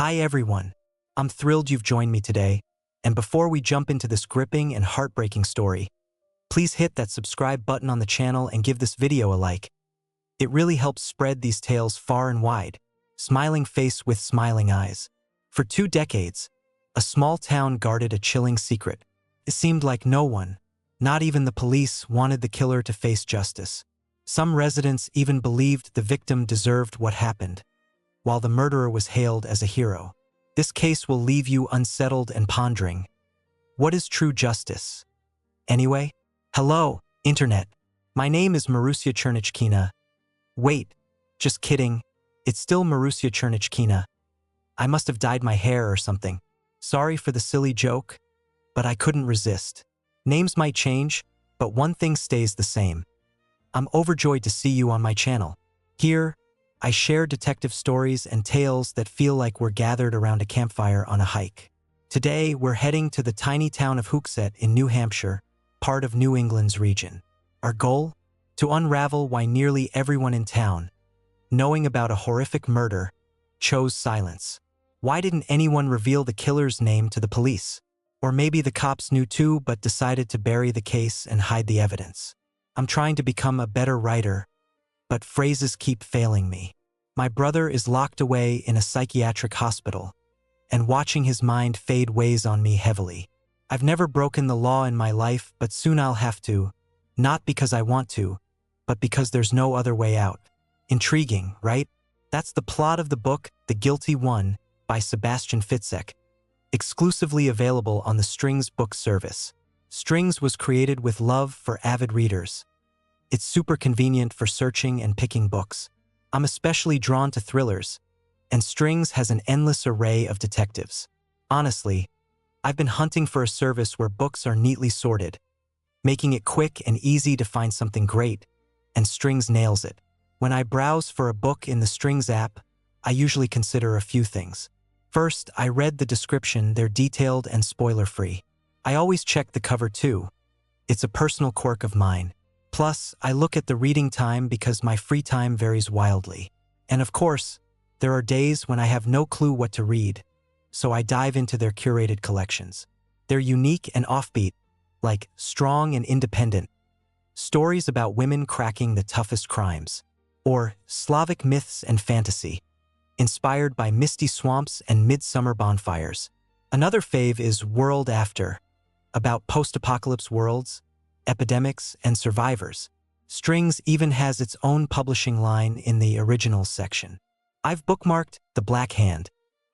Hi everyone. I'm thrilled you've joined me today, and before we jump into this gripping and heartbreaking story, please hit that subscribe button on the channel and give this video a like. It really helps spread these tales far and wide. Smiling face with smiling eyes. For 2 decades, a small town guarded a chilling secret. It seemed like no one, not even the police, wanted the killer to face justice. Some residents even believed the victim deserved what happened, while the murderer was hailed as a hero. This case will leave you unsettled and pondering. What is true justice? Anyway, hello, Internet. My name is Marusia Chernichkina. Wait, just kidding. It's still Marusia Chernichkina. I must have dyed my hair or something. Sorry for the silly joke, but I couldn't resist. Names might change, but one thing stays the same. I'm overjoyed to see you on my channel. Here, I share detective stories and tales that feel like we're gathered around a campfire on a hike. Today, we're heading to the tiny town of Hooksett in New Hampshire, part of New England's region. Our goal? To unravel why nearly everyone in town, knowing about a horrific murder, chose silence. Why didn't anyone reveal the killer's name to the police? Or maybe the cops knew too but decided to bury the case and hide the evidence. I'm trying to become a better writer, but phrases keep failing me. My brother is locked away in a psychiatric hospital, and watching his mind fade weighs on me heavily. I've never broken the law in my life, but soon I'll have to, not because I want to, but because there's no other way out. Intriguing, right? That's the plot of the book, The Guilty One, by Sebastian Fitzek, exclusively available on the Strings book service. Strings was created with love for avid readers. It's super convenient for searching and picking books. I'm especially drawn to thrillers, and Strings has an endless array of detectives. Honestly, I've been hunting for a service where books are neatly sorted, making it quick and easy to find something great, and Strings nails it. When I browse for a book in the Strings app, I usually consider a few things. First, I read the description. They're detailed and spoiler-free. I always check the cover too. It's a personal quirk of mine. Plus, I look at the reading time because my free time varies wildly. And of course, there are days when I have no clue what to read, so I dive into their curated collections. They're unique and offbeat, like Strong and Independent, stories about women cracking the toughest crimes, or Slavic myths and fantasy, inspired by misty swamps and midsummer bonfires. Another fave is World After, about post-apocalypse worlds, epidemics, and survivors. Strings even has its own publishing line in the originals section. I've bookmarked The Black Hand,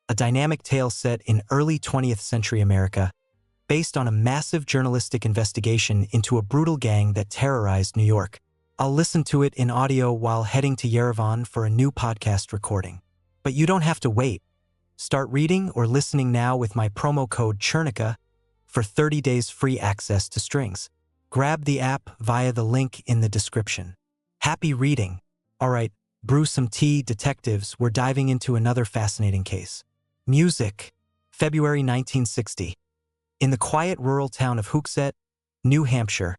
a dynamic tale set in early 20th century America, based on a massive journalistic investigation into a brutal gang that terrorized New York. I'll listen to it in audio while heading to Yerevan for a new podcast recording. But you don't have to wait. Start reading or listening now with my promo code Chernica for 30 days free access to Strings. Grab the app via the link in the description. Happy reading! Alright, brew some tea, detectives. We're diving into another fascinating case. Music. February 1960. In the quiet rural town of Hooksett, New Hampshire,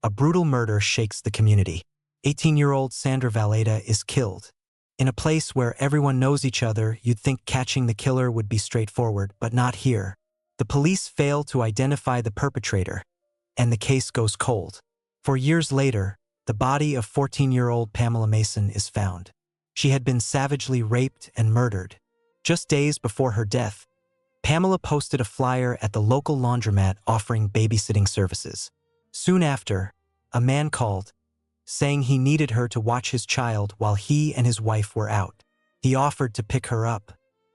a brutal murder shakes the community. 18-year-old Sandra Valletta is killed. In a place where everyone knows each other, you'd think catching the killer would be straightforward, but not here. The police fail to identify the perpetrator, and the case goes cold. 4 years later, the body of 14-year-old Pamela Mason is found. She had been savagely raped and murdered. Just days before her death, Pamela posted a flyer at the local laundromat offering babysitting services. Soon after, a man called, saying he needed her to watch his child while he and his wife were out. He offered to pick her up.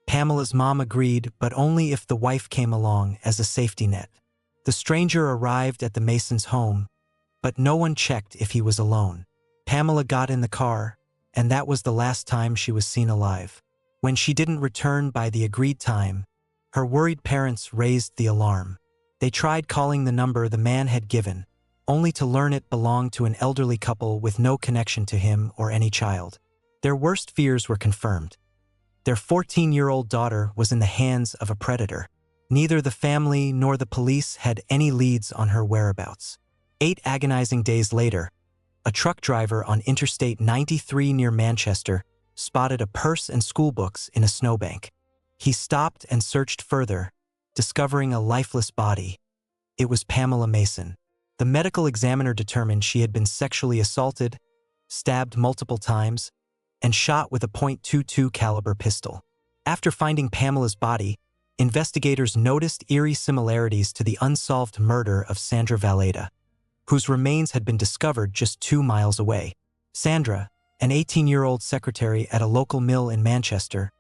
Pamela's mom agreed, but only if the wife came along as a safety net. The stranger arrived at the Masons' home, but no one checked if he was alone. Pamela got in the car, and that was the last time she was seen alive. When she didn't return by the agreed time, her worried parents raised the alarm. They tried calling the number the man had given, only to learn it belonged to an elderly couple with no connection to him or any child. Their worst fears were confirmed. Their 14-year-old daughter was in the hands of a predator. Neither the family nor the police had any leads on her whereabouts. 8 agonizing days later, a truck driver on Interstate 93 near Manchester spotted a purse and schoolbooks in a snowbank. He stopped and searched further, discovering a lifeless body. It was Pamela Mason. The medical examiner determined she had been sexually assaulted, stabbed multiple times, and shot with a .22 caliber pistol. After finding Pamela's body, investigators noticed eerie similarities to the unsolved murder of Sandra Valletta, whose remains had been discovered just 2 miles away. Sandra, an 18-year-old secretary at a local mill in Manchester,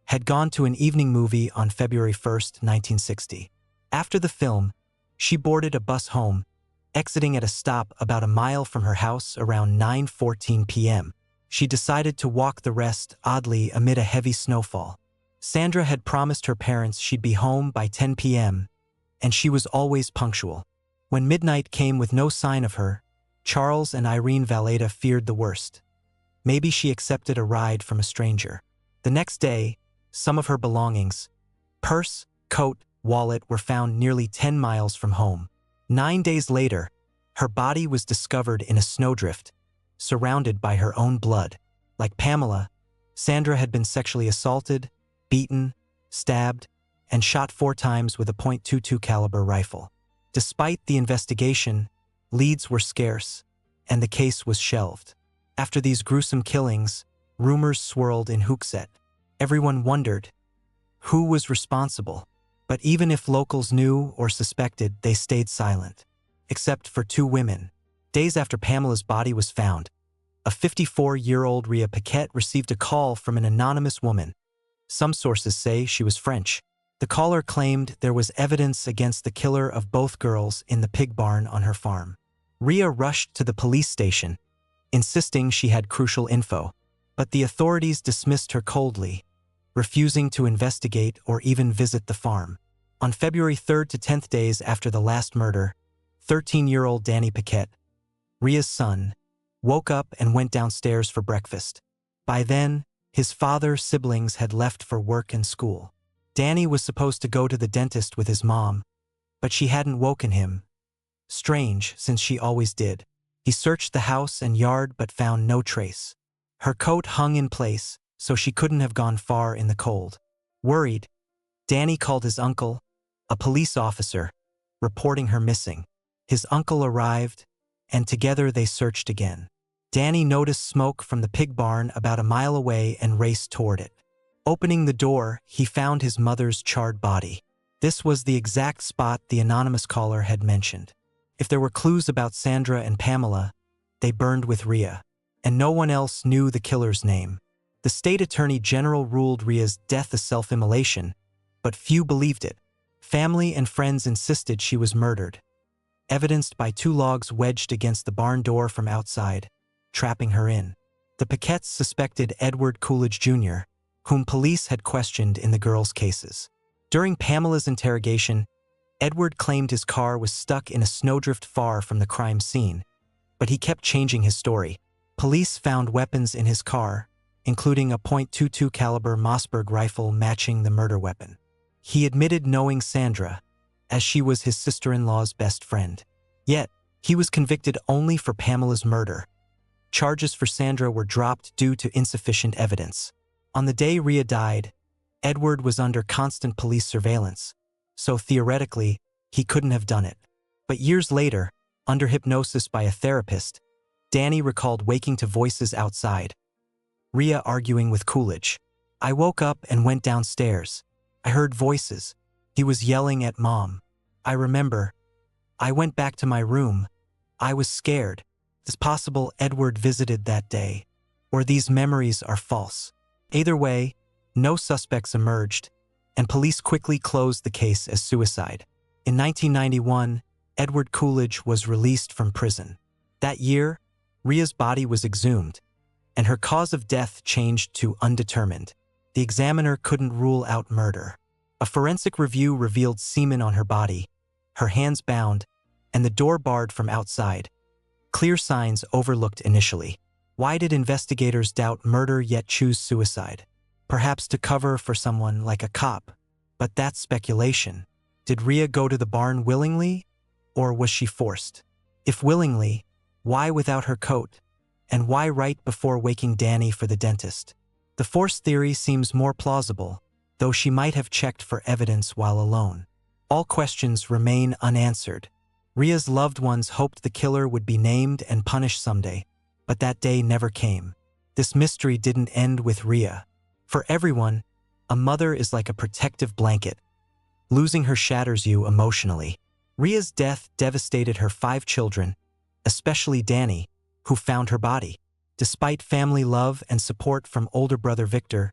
had gone to an evening movie on February 1, 1960. After the film, she boarded a bus home, exiting at a stop about a mile from her house around 9:14 p.m. She decided to walk the rest, oddly, amid a heavy snowfall. Sandra had promised her parents she'd be home by 10 p.m., and she was always punctual. When midnight came with no sign of her, Charles and Irene Valletta feared the worst. Maybe she accepted a ride from a stranger. The next day, some of her belongings, purse, coat, wallet, were found nearly 10 miles from home. 9 days later, her body was discovered in a snowdrift, surrounded by her own blood. Like Pamela, Sandra had been sexually assaulted, beaten, stabbed, and shot 4 times with a .22 caliber rifle. Despite the investigation, leads were scarce, and the case was shelved. After these gruesome killings, rumors swirled in Hooksett. Everyone wondered who was responsible. But even if locals knew or suspected, they stayed silent. Except for 2 women. Days after Pamela's body was found, a 54-year-old Rhea Packett received a call from an anonymous woman. Some sources say she was French. The caller claimed there was evidence against the killer of both girls in the pig barn on her farm. Rhea rushed to the police station, insisting she had crucial info. But the authorities dismissed her coldly, refusing to investigate or even visit the farm. On February 3rd to 10th, days after the last murder, 13-year-old Danny Packett, Rhea's son, woke up and went downstairs for breakfast. By then, his father's siblings had left for work and school. Danny was supposed to go to the dentist with his mom, but she hadn't woken him. Strange, since she always did. He searched the house and yard but found no trace. Her coat hung in place, so she couldn't have gone far in the cold. Worried, Danny called his uncle, a police officer, reporting her missing. His uncle arrived, and together they searched again. Danny noticed smoke from the pig barn about a mile away and raced toward it. Opening the door, he found his mother's charred body. This was the exact spot the anonymous caller had mentioned. If there were clues about Sandra and Pamela, they burned with Rhea, and no one else knew the killer's name. The state attorney general ruled Rhea's death a self-immolation, but few believed it. Family and friends insisted she was murdered, evidenced by 2 logs wedged against the barn door from outside, trapping her in. The Packetts suspected Edward Coolidge Jr., whom police had questioned in the girls' cases. During Pamela's interrogation, Edward claimed his car was stuck in a snowdrift far from the crime scene, but he kept changing his story. Police found weapons in his car, including a .22 caliber Mossberg rifle matching the murder weapon. He admitted knowing Sandra, as she was his sister-in-law's best friend. Yet, he was convicted only for Pamela's murder. Charges for Sandra were dropped due to insufficient evidence. On the day Rhea died, Edward was under constant police surveillance, so theoretically, he couldn't have done it. But years later, under hypnosis by a therapist, Danny recalled waking to voices outside. Rhea arguing with Coolidge. "I woke up and went downstairs. I heard voices. He was yelling at Mom. I remember. I went back to my room. I was scared. It's possible Edward visited that day, or these memories are false." Either way, no suspects emerged, and police quickly closed the case as suicide. In 1991, Edward Coolidge was released from prison. That year, Rhea's body was exhumed, and her cause of death changed to undetermined. The examiner couldn't rule out murder. A forensic review revealed semen on her body, her hands bound, and the door barred from outside. Clear signs overlooked initially. Why did investigators doubt murder yet choose suicide? Perhaps to cover for someone like a cop. But that's speculation. Did Rhea go to the barn willingly, or was she forced? If willingly, why without her coat? And why right before waking Danny for the dentist? The force theory seems more plausible, though she might have checked for evidence while alone. All questions remain unanswered. Ria's loved ones hoped the killer would be named and punished someday, but that day never came. This mystery didn't end with Ria. For everyone, a mother is like a protective blanket. Losing her shatters you emotionally. Ria's death devastated her 5 children, especially Danny, who found her body. Despite family love and support from older brother Victor,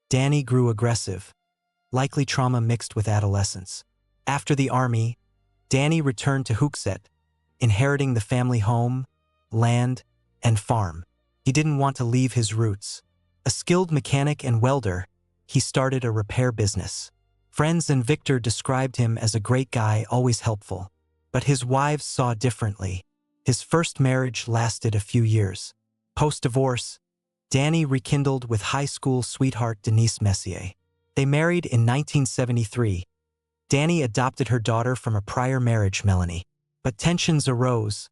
Danny grew aggressive, likely trauma mixed with adolescence. After the army, Danny returned to Hooksett, inheriting the family home, land, and farm. He didn't want to leave his roots. A skilled mechanic and welder, he started a repair business. Friends and Victor described him as a great guy, always helpful. But his wives saw differently. His first marriage lasted a few years. Post-divorce, Danny rekindled with high school sweetheart Denise Messier. They married in 1973. Danny adopted her daughter from a prior marriage, Melanie. But tensions arose.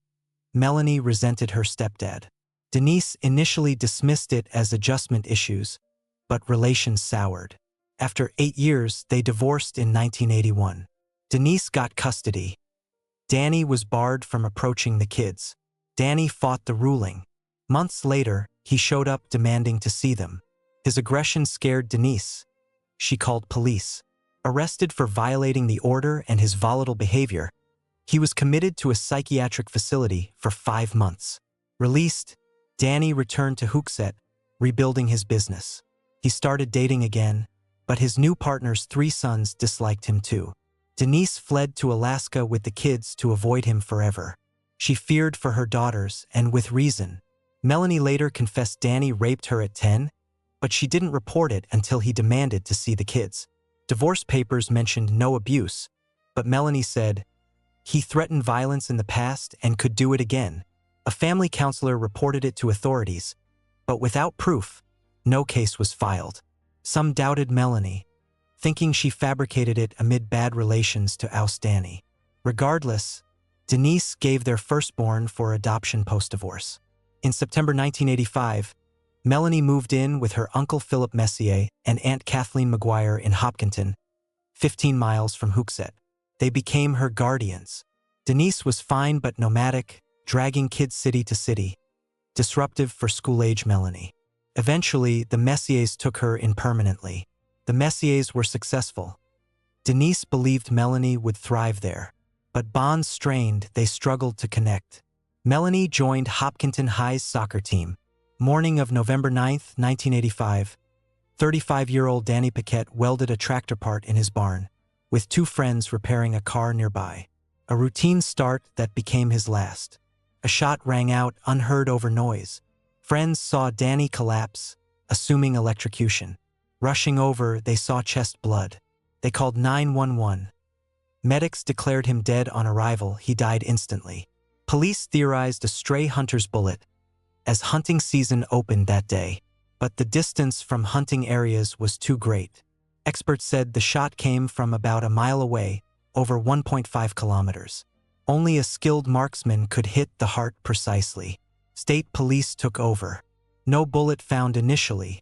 Melanie resented her stepdad. Denise initially dismissed it as adjustment issues, but relations soured. After 8 years, they divorced in 1981. Denise got custody. Danny was barred from approaching the kids. Danny fought the ruling. Months later, he showed up demanding to see them. His aggression scared Denise. She called police. Arrested for violating the order and his volatile behavior, he was committed to a psychiatric facility for 5 months. Released, Danny returned to Hooksett, rebuilding his business. He started dating again, but his new partner's 3 sons disliked him too. Denise fled to Alaska with the kids to avoid him forever. She feared for her daughters, and with reason. Melanie later confessed Danny raped her at 10, but she didn't report it until he demanded to see the kids. Divorce papers mentioned no abuse, but Melanie said, "He threatened violence in the past and could do it again." A family counselor reported it to authorities, but without proof, no case was filed. Some doubted Melanie, thinking she fabricated it amid bad relations to oust Danny. Regardless, Denise gave their firstborn for adoption post-divorce. In September 1985, Melanie moved in with her Uncle Philip Messier and Aunt Kathleen McGuire in Hopkinton, 15 miles from Hooksett. They became her guardians. Denise was fine but nomadic, dragging kids city to city, disruptive for school-age Melanie. Eventually, the Messiers took her in permanently. The Messiers were successful. Denise believed Melanie would thrive there. But bonds strained, they struggled to connect. Melanie joined Hopkinton High's soccer team. Morning of November 9, 1985, 35-year-old Danny Packett welded a tractor part in his barn, with 2 friends repairing a car nearby. A routine start that became his last. A shot rang out unheard over noise. Friends saw Danny collapse, assuming electrocution. Rushing over, they saw chest blood. They called 911. Medics declared him dead on arrival. He died instantly. Police theorized a stray hunter's bullet, as hunting season opened that day. But the distance from hunting areas was too great. Experts said the shot came from about a mile away, over 1.5 kilometers. Only a skilled marksman could hit the heart precisely. State police took over. No bullet found initially.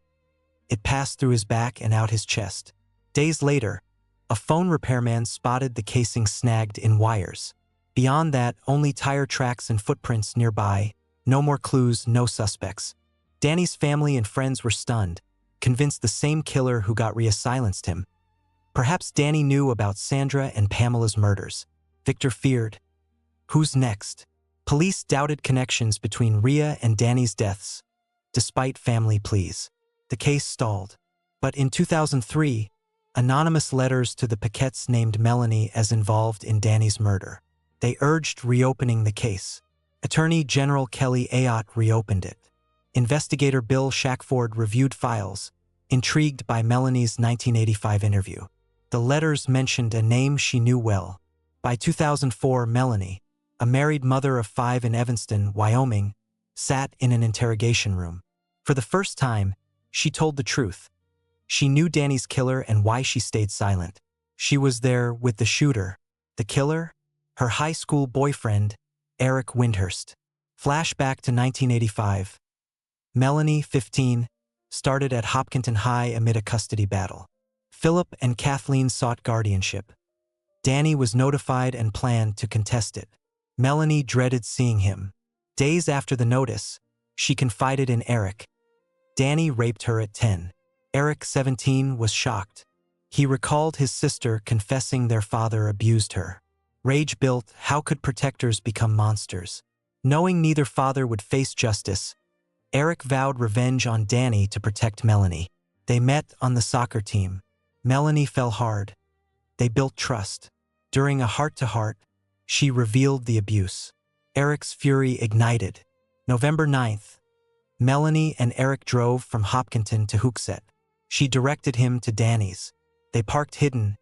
It passed through his back and out his chest. Days later, a phone repairman spotted the casing snagged in wires. Beyond that, only tire tracks and footprints nearby. No more clues, no suspects. Danny's family and friends were stunned, convinced the same killer who got Ria silenced him. Perhaps Danny knew about Sandra and Pamela's murders. Victor feared. Who's next? Police doubted connections between Ria and Danny's deaths. Despite family pleas, the case stalled. But in 2003, anonymous letters to the Packetts named Melanie as involved in Danny's murder. They urged reopening the case. Attorney General Kelly Ayotte reopened it. Investigator Bill Shackford reviewed files, intrigued by Melanie's 1985 interview. The letters mentioned a name she knew well. By 2004, Melanie, a married mother of 5 in Evanston, Wyoming, sat in an interrogation room. For the first time, she told the truth. She knew Danny's killer and why she stayed silent. She was there with the shooter. The killer? Her high school boyfriend, Eric Windhurst. Flashback to 1985. Melanie, 15, started at Hopkinton High amid a custody battle. Philip and Kathleen sought guardianship. Danny was notified and planned to contest it. Melanie dreaded seeing him. Days after the notice, she confided in Eric. Danny raped her at 10. Eric, 17, was shocked. He recalled his sister confessing their father abused her. Rage built. How could protectors become monsters? Knowing neither father would face justice, Eric vowed revenge on Danny to protect Melanie. They met on the soccer team. Melanie fell hard. They built trust. During a heart-to-heart, she revealed the abuse. Eric's fury ignited. November 9th, Melanie and Eric drove from Hopkinton to Hooksett. She directed him to Danny's. They parked hidden.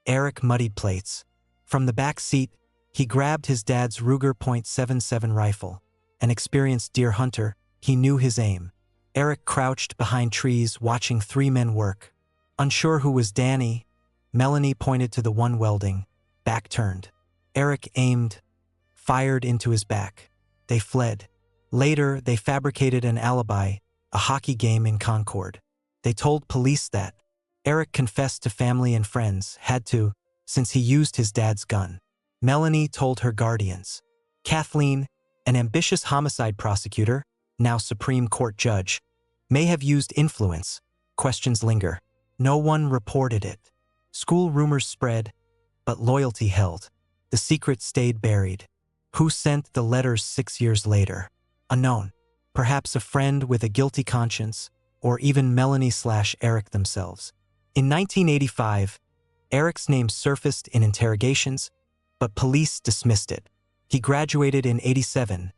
Eric muddied plates. From the back seat, he grabbed his dad's Ruger .77 rifle. An experienced deer hunter, he knew his aim. Eric crouched behind trees watching three men work. Unsure who was Danny, Melanie pointed to the one welding, back turned. Eric aimed, fired into his back. They fled. Later, they fabricated an alibi, a hockey game in Concord. They told police that. Eric confessed to family and friends, had to, since he used his dad's gun. Melanie told her guardians. Kathleen, an ambitious homicide prosecutor, now Supreme Court judge, may have used influence. Questions linger. No one reported it. School rumors spread, but loyalty held. The secret stayed buried. Who sent the letters 6 years later? Unknown. Perhaps a friend with a guilty conscience, or even Melanie/Eric themselves. In 1985, Eric's name surfaced in interrogations, but police dismissed it. He graduated in '87,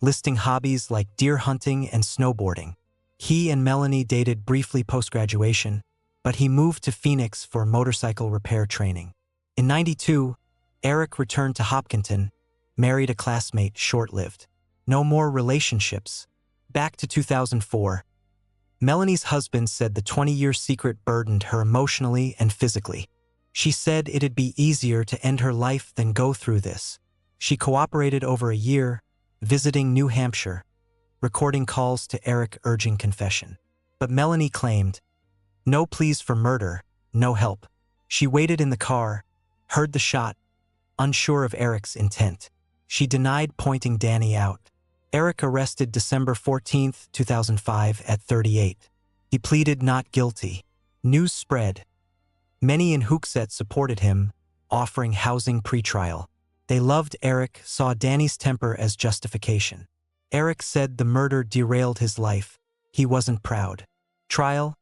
listing hobbies like deer hunting and snowboarding. He and Melanie dated briefly post-graduation, but he moved to Phoenix for motorcycle repair training. In '92, Eric returned to Hopkinton, married a classmate, short-lived. No more relationships. Back to 2004. Melanie's husband said the 20-year secret burdened her emotionally and physically. She said it'd be easier to end her life than go through this. She cooperated over a year, visiting New Hampshire, recording calls to Eric urging confession. But Melanie claimed, no pleas for murder, no help. She waited in the car, heard the shot, unsure of Eric's intent. She denied pointing Danny out. Eric arrested December 14, 2005 at 38. He pleaded not guilty. News spread. Many in Hooksett supported him, offering housing pretrial. They loved Eric, saw Danny's temper as justification. Eric said the murder derailed his life. He wasn't proud. Trial?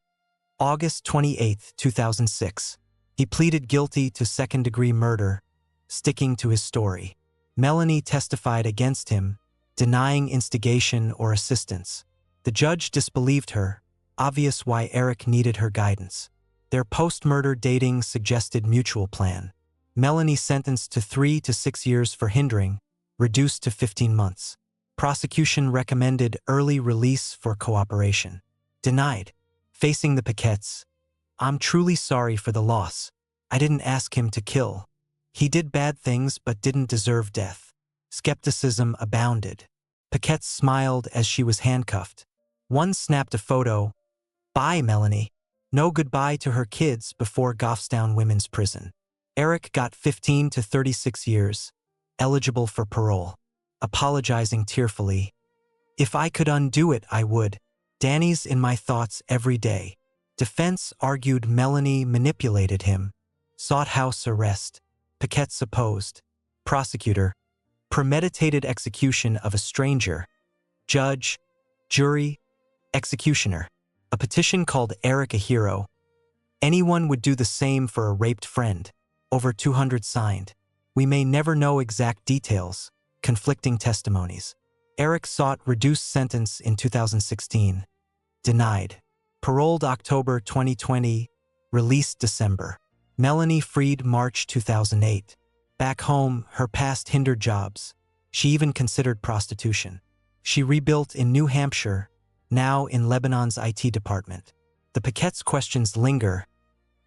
August 28, 2006. He pleaded guilty to second-degree murder, sticking to his story. Melanie testified against him, denying instigation or assistance. The judge disbelieved her, obvious why Eric needed her guidance. Their post-murder dating suggested mutual plan. Melanie sentenced to 3 to 6 years for hindering, reduced to 15 months. Prosecution recommended early release for cooperation. Denied. Facing the Packetts. I'm truly sorry for the loss. I didn't ask him to kill. He did bad things but didn't deserve death. Skepticism abounded. Packett smiled as she was handcuffed. One snapped a photo. Bye, Melanie. No goodbye to her kids before Goffstown Women's Prison. Eric got 15 to 36 years, eligible for parole. Apologizing tearfully. If I could undo it, I would. Danny's in my thoughts every day. Defense argued Melanie manipulated him. Sought house arrest. Packett opposed. Prosecutor. Premeditated execution of a stranger. Judge. Jury. Executioner. A petition called Eric a hero. Anyone would do the same for a raped friend. Over 200 signed. We may never know exact details. Conflicting testimonies. Eric sought reduced sentence in 2016. Denied. Paroled October 2020. Released December. Melanie freed March 2008. Back home, her past hindered jobs. She even considered prostitution. She rebuilt in New Hampshire, now in Lebanon's IT department. The Packetts' questions linger.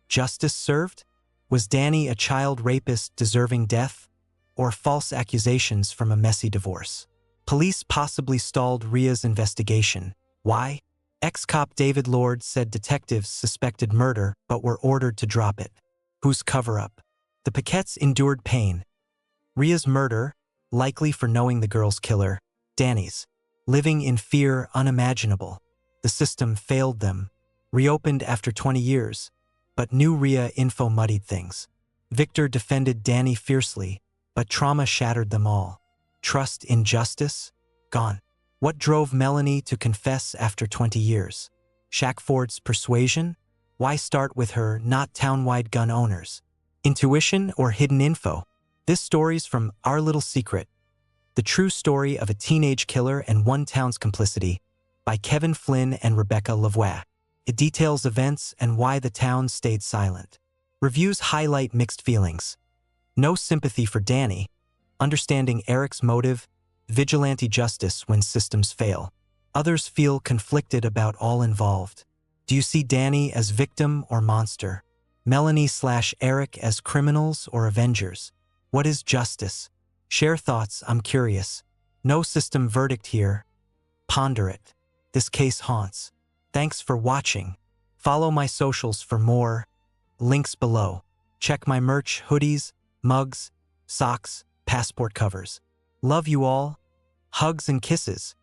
Justice served? Was Danny a child rapist deserving death? Or false accusations from a messy divorce? Police possibly stalled Ria's investigation. Why? Ex-cop David Lord said detectives suspected murder but were ordered to drop it. Whose cover-up? The Packetts endured pain. Ria's murder, likely for knowing the girl's killer. Danny's, living in fear unimaginable. The system failed them. Reopened after 20 years, but new Ria info muddied things. Victor defended Danny fiercely, but trauma shattered them all. Trust in justice? Gone. What drove Melanie to confess after 20 years? Shackford's persuasion? Why start with her, not town-wide gun owners? Intuition or hidden info? This story's from Our Little Secret, the true story of a teenage killer and one town's complicity, by Kevin Flynn and Rebecca Lavoie. It details events and why the town stayed silent. Reviews highlight mixed feelings. No sympathy for Danny, understanding Eric's motive, vigilante justice when systems fail. Others feel conflicted about all involved. Do you see Danny as victim or monster? Melanie/Eric as criminals or avengers? What is justice? Share thoughts, I'm curious. No system verdict here. Ponder it. This case haunts. Thanks for watching. Follow my socials for more. Links below. Check my merch, hoodies, mugs, socks, passport covers. Love you all. Hugs and kisses.